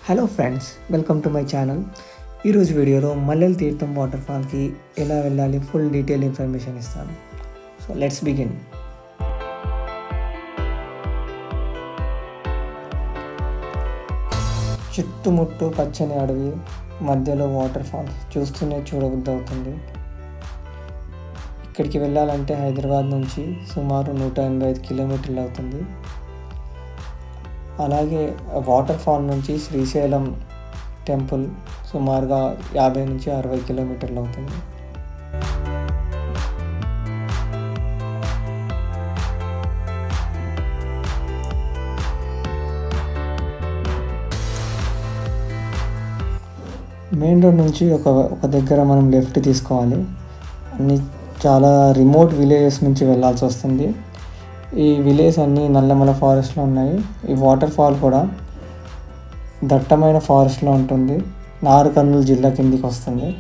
Hello friends, welcome to my channel. ఈరోజు వీడియోలో మల్లెల తీర్థం వాటర్ ఫాల్కి ఎలా వెళ్ళాలి ఫుల్ డీటెయిల్ ఇన్ఫర్మేషన్ ఇస్తాను. So let's begin. చుట్టుముట్టు పచ్చని అడవి మధ్యలో వాటర్ ఫాల్ చూస్తూనే చూడబుద్ధి అవుతుంది. ఇక్కడికి వెళ్ళాలంటే హైదరాబాద్ నుంచి సుమారు 185 కిలోమీటర్లు అవుతుంది. అలాగే వాటర్ ఫాల్ నుంచి శ్రీశైలం టెంపుల్ సుమారుగా 50 నుంచి 60 కిలోమీటర్లు అవుతుంది. మెయిన్ రోడ్ నుంచి ఒక దగ్గర మనం లెఫ్ట్ తీసుకోవాలి. అన్ని చాలా రిమోట్ విలేజెస్ నుంచి వెళ్ళాల్సి వస్తుంది. ఈ విలేజ్ అన్నీ నల్లమల ఫారెస్ట్లో ఉన్నాయి. ఈ వాటర్ ఫాల్ కూడా దట్టమైన ఫారెస్ట్లో ఉంటుంది. నాగర్ జిల్లా కిందికి వస్తుంది.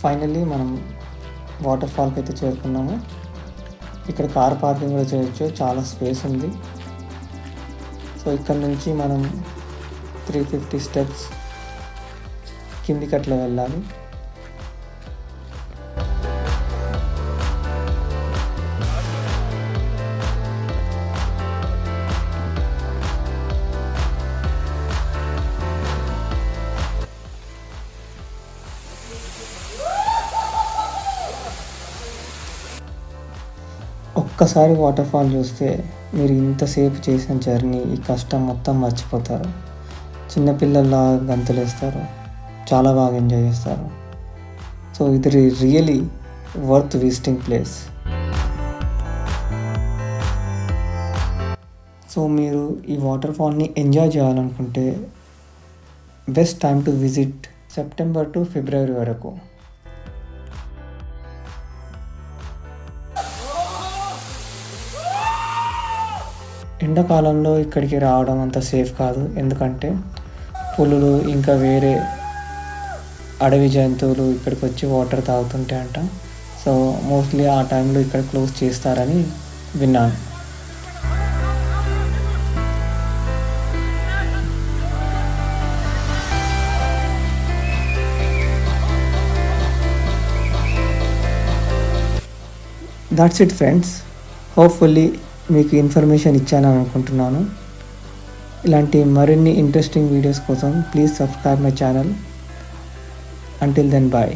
ఫైనల్లీ మనం వాటర్ ఫాల్కి అయితే చేరుకున్నాము. ఇక్కడ కార్ పార్కింగ్ కూడా చేయొచ్చు, చాలా స్పేస్ ఉంది. సో ఇక్కడ నుంచి మనం 350 స్టెప్స్ కిందికి అట్లా వెళ్ళాలి. ఒక్కసారి వాటర్ ఫాల్ చూస్తే మీరు ఇంతసేపు చేసిన జర్నీ, ఈ కష్టం మొత్తం మర్చిపోతారు. చిన్నపిల్లల్లా గంతులేస్తారు, చాలా బాగా ఎంజాయ్ చేస్తారు. సో ఇది really worth visiting place. So మీరు ఈ వాటర్ ఫాల్ని ఎంజాయ్ చేయాలనుకుంటే best time to visit September to February వరకు. ఎండాకాలంలో ఇక్కడికి రావడం అంత సేఫ్ కాదు, ఎందుకంటే పులులు ఇంకా వేరే అడవి జంతువులు ఇక్కడికి వచ్చి వాటర్ తాగుతుంటాయంట. సో మోస్ట్లీ ఆ టైంలో ఇక్కడ క్లోజ్ చేస్తారని విన్నాను. That's it friends. హోప్ఫుల్లీ మీకు ఇన్ఫర్మేషన్ ఇచ్చానని అనుకుంటున్నాను. ఇలాంటి మరిన్ని ఇంట్రెస్టింగ్ వీడియోస్ కోసం please subscribe my channel. Until then bye.